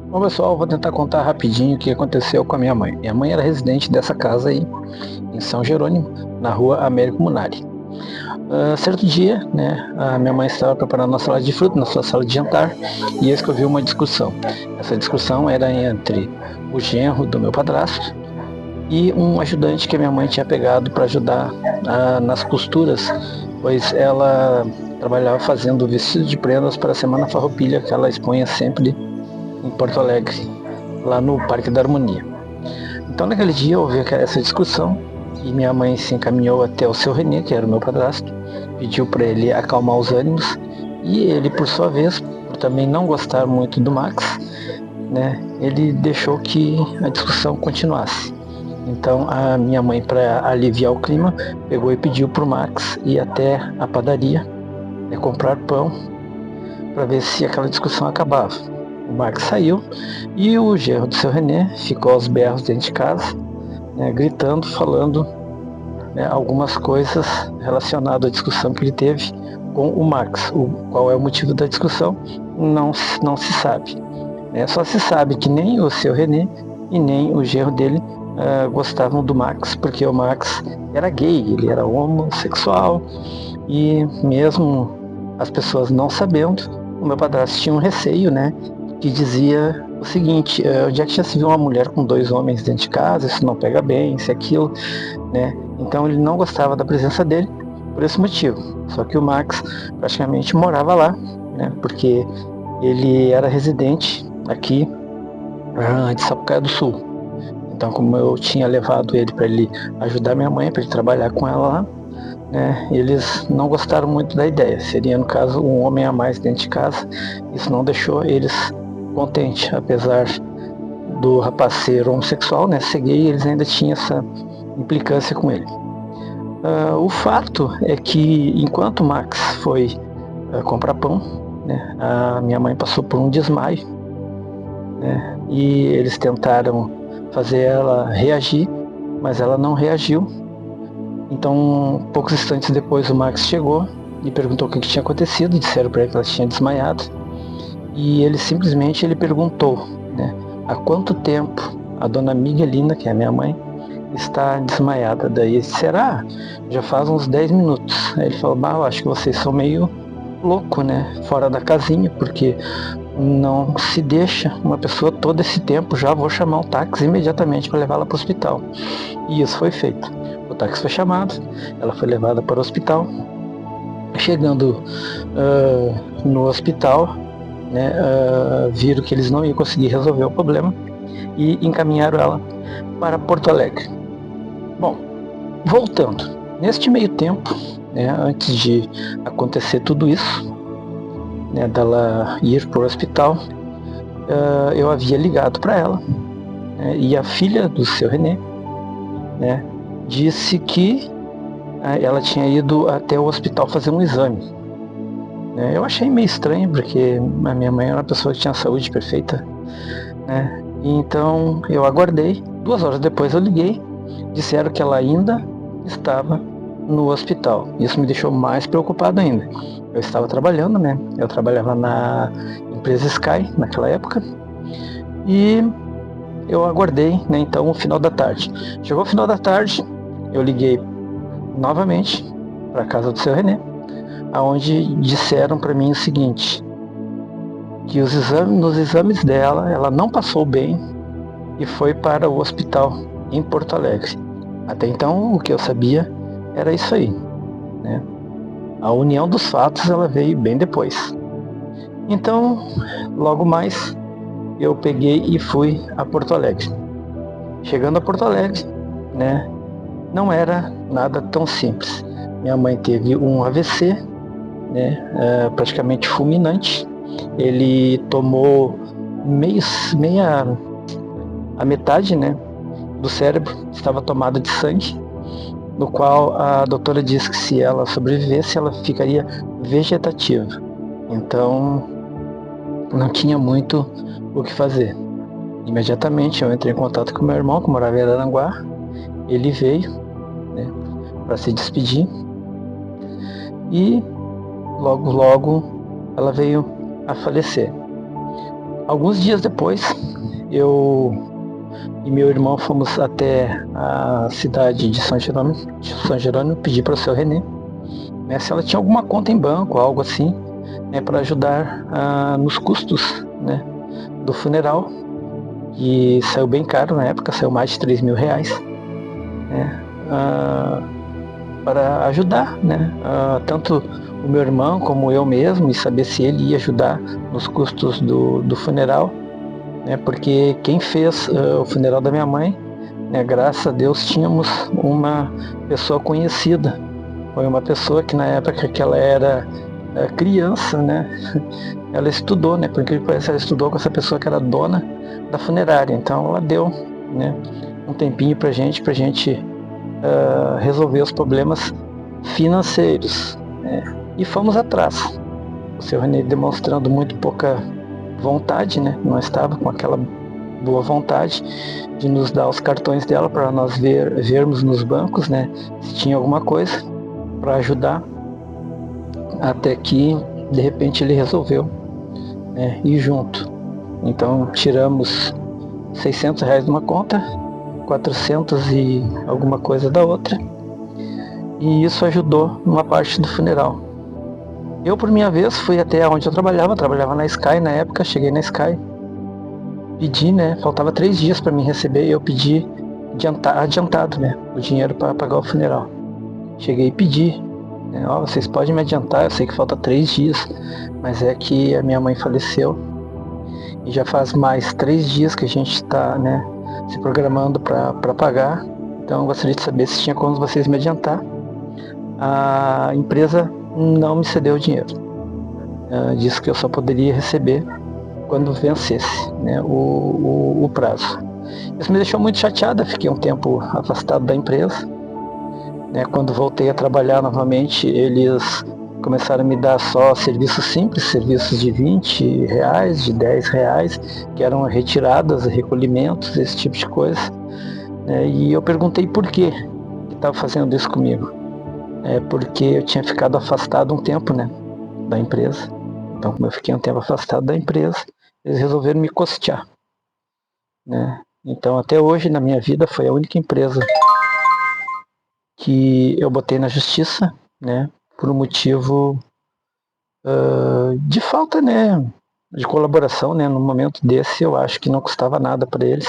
Bom, pessoal, vou tentar contar rapidinho o que aconteceu com a minha mãe. Minha mãe era residente dessa casa aí, em São Jerônimo, na rua Américo Munari. Certo dia, né, a minha mãe estava preparando uma salada de fruta na sua sala de jantar e eis que eu vi uma discussão. Essa discussão era entre o genro do meu padrasto e um ajudante que a minha mãe tinha pegado para ajudar nas costuras, pois ela trabalhava fazendo vestido de prendas para a Semana Farroupilha que ela expunha sempre em Porto Alegre, lá no Parque da Harmonia. Então naquele dia houve essa discussão e minha mãe se encaminhou até o seu René, que era o meu padrasto, pediu para ele acalmar os ânimos e ele, por sua vez, por também não gostar muito do Max, né, ele deixou que a discussão continuasse. Então a minha mãe, para aliviar o clima, pegou e pediu para o Max ir até a padaria, né, comprar pão para ver se aquela discussão acabava. O Max saiu e o genro do seu René ficou aos berros dentro de casa, né, gritando, falando, né, algumas coisas relacionadas à discussão que ele teve com o Max. Qual é o motivo da discussão? Não se sabe. Né? Só se sabe que nem o seu René e nem o genro dele gostavam do Max, porque o Max era gay, ele era homossexual e mesmo as pessoas não sabendo, o meu padrasto tinha um receio, né, que dizia o seguinte: onde é que já se viu uma mulher com dois homens dentro de casa, isso não pega bem, isso é aquilo, né? Então ele não gostava da presença dele por esse motivo. Só que o Max praticamente morava lá, né, porque ele era residente aqui de Sapucaia do Sul. Então, como eu tinha levado ele para ele ajudar minha mãe, para ele trabalhar com ela lá, né, eles não gostaram muito da ideia. Seria, no caso, um homem a mais dentro de casa. Isso não deixou eles contentes, apesar do rapaz ser homossexual, né, ser gay, eles ainda tinham essa implicância com ele. O fato é que, enquanto o Max foi comprar pão, né, a minha mãe passou por um desmaio, né, e eles tentaram fazer ela reagir, mas ela não reagiu. Então, poucos instantes depois, o Max chegou e perguntou o que tinha acontecido. Disseram para ele que ela tinha desmaiado. E ele simplesmente perguntou, né, há quanto tempo a dona Miguelina, que é a minha mãe, está desmaiada. Daí ele disse: será? Já faz uns 10 minutos. Aí ele falou: bah, eu acho que vocês são meio louco, né? Fora da casinha, porque não se deixa uma pessoa todo esse tempo. Já vou chamar um táxi imediatamente para levá-la para o hospital. E isso foi feito. O táxi foi chamado, ela foi levada para o hospital. Chegando no hospital, né, viram que eles não iam conseguir resolver o problema e encaminharam ela para Porto Alegre. Bom, voltando, neste meio tempo, né, antes de acontecer tudo isso, né, dela ir para o hospital, eu havia ligado para ela, né, e a filha do seu René, né, disse que ela tinha ido até o hospital fazer um exame. Eu achei meio estranho, porque a minha mãe era uma pessoa que tinha saúde perfeita, né? Então eu aguardei. 2 horas depois eu liguei, disseram que ela ainda estava no hospital. Isso me deixou mais preocupado ainda. Eu estava trabalhando, né? Eu trabalhava na empresa Sky naquela época e eu aguardei, né? Então o final da tarde. Chegou o final da tarde, eu liguei novamente para a casa do seu René, aonde disseram para mim o seguinte: que nos exames dela, ela não passou bem e foi para o hospital em Porto Alegre. Até então, o que eu sabia era isso aí, né? A união dos fatos, ela veio bem depois. Então, logo mais, eu peguei e fui a Porto Alegre. Chegando a Porto Alegre, né, não era nada tão simples. Minha mãe teve um AVC, né, praticamente fulminante. Ele tomou a metade, né, do cérebro estava tomada de sangue, no qual a doutora disse que se ela sobrevivesse, ela ficaria vegetativa. Então, não tinha muito o que fazer. Imediatamente eu entrei em contato com meu irmão, que morava em Araranguá. Ele veio, né, para se despedir e logo ela veio a falecer. Alguns dias depois, eu e meu irmão fomos até a cidade de São Jerônimo pedir para o seu Renê, né, se ela tinha alguma conta em banco, algo assim, né, para ajudar nos custos, né, do funeral, que saiu bem caro na época, saiu mais de R$ 3.000, né, para ajudar, né, tanto o meu irmão como eu mesmo, e saber se ele ia ajudar nos custos do funeral, né, porque quem fez o funeral da minha mãe, né, graças a Deus tínhamos uma pessoa conhecida. Foi uma pessoa que na época que ela era criança, né, ela estudou, né, porque parece ela estudou com essa pessoa que era dona da funerária. Então ela deu, né, um tempinho pra gente resolver os problemas financeiros, né, e fomos atrás. O seu René demonstrando muito pouca vontade, né, não estava com aquela boa vontade de nos dar os cartões dela para nós vermos nos bancos, né, se tinha alguma coisa para ajudar, até que de repente ele resolveu, né, ir junto. Então tiramos R$ 600 de uma conta, 400 e alguma coisa da outra, e isso ajudou numa parte do funeral. Eu, por minha vez, fui até onde eu trabalhava na Sky na época, cheguei na Sky, pedi, né, faltava 3 dias para mim receber, e eu pedi adiantado, né, o dinheiro para pagar o funeral. Cheguei e pedi, né, vocês podem me adiantar, eu sei que falta 3 dias, mas é que a minha mãe faleceu, e já faz mais 3 dias que a gente está, né, se programando para pagar, então eu gostaria de saber se tinha como vocês me adiantar. A empresa não me cedeu o dinheiro, disse que eu só poderia receber quando vencesse, né, o prazo. Isso me deixou muito chateada, fiquei um tempo afastado da empresa, né. Quando voltei a trabalhar novamente, eles começaram a me dar só serviços simples, serviços de R$ 20, de R$ 10, que eram retiradas, recolhimentos, esse tipo de coisa, né. E eu perguntei por que estava fazendo isso comigo. Porque eu tinha ficado afastado um tempo, né, da empresa. Então, como eu fiquei um tempo afastado da empresa, eles resolveram me custear, né. Então, até hoje na minha vida foi a única empresa que eu botei na justiça, né, por um motivo de falta, né, de colaboração, né. No momento desse, eu acho que não custava nada para eles,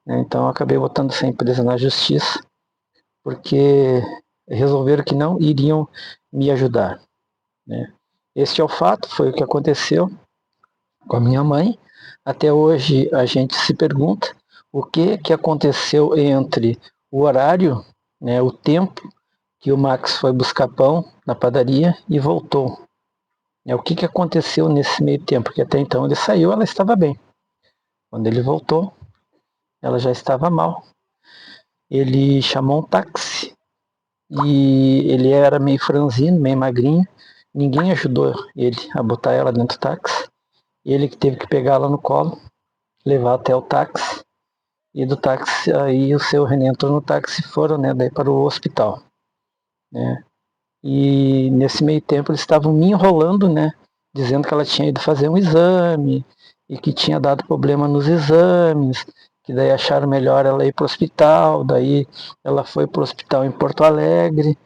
né. Então, eu acabei botando essa empresa na justiça, porque resolveram que não iriam me ajudar, né. Este é o fato, foi o que aconteceu com a minha mãe. Até hoje a gente se pergunta o que aconteceu entre o horário, né, o tempo que o Max foi buscar pão na padaria e voltou. O que aconteceu nesse meio tempo? Porque até então ele saiu, ela estava bem. Quando ele voltou, ela já estava mal. Ele chamou um táxi e ele era meio franzino, meio magrinho. Ninguém ajudou ele a botar ela dentro do táxi. Ele que teve que pegar ela no colo, levar até o táxi, e do táxi aí o seu René entrou no táxi e foram, né, daí para o hospital, né. E nesse meio tempo eles estavam me enrolando, né, dizendo que ela tinha ido fazer um exame e que tinha dado problema nos exames, que daí acharam melhor ela ir para o hospital, daí ela foi para o hospital em Porto Alegre,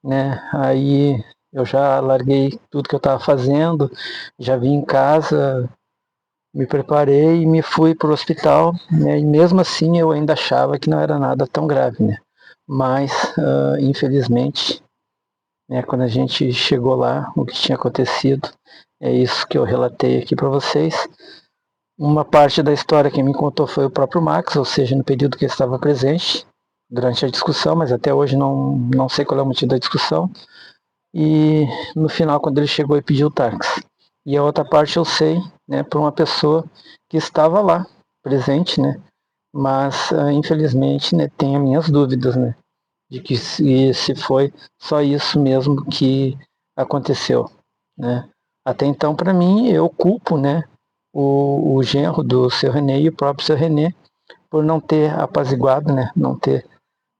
né. Aí eu já larguei tudo que eu estava fazendo, já vim em casa, me preparei e me fui para o hospital, né, e mesmo assim eu ainda achava que não era nada tão grave, né. Mas, infelizmente, né, quando a gente chegou lá, o que tinha acontecido, é isso que eu relatei aqui para vocês. Uma parte da história quem me contou foi o próprio Max, ou seja, no período que ele estava presente durante a discussão, mas até hoje não sei qual é o motivo da discussão. E no final, quando ele chegou e pediu o táxi. E a outra parte eu sei, né, por uma pessoa que estava lá, presente, né, mas infelizmente, né, tenho minhas dúvidas, né, de que se foi só isso mesmo que aconteceu, né. Até então, para mim, eu culpo, né, o genro do seu René e o próprio seu René por não ter apaziguado, né, não ter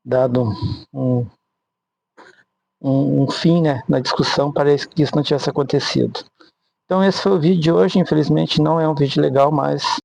dado um, um fim, né, na discussão para que isso não tivesse acontecido. Então esse foi o vídeo de hoje. Infelizmente não é um vídeo legal, mas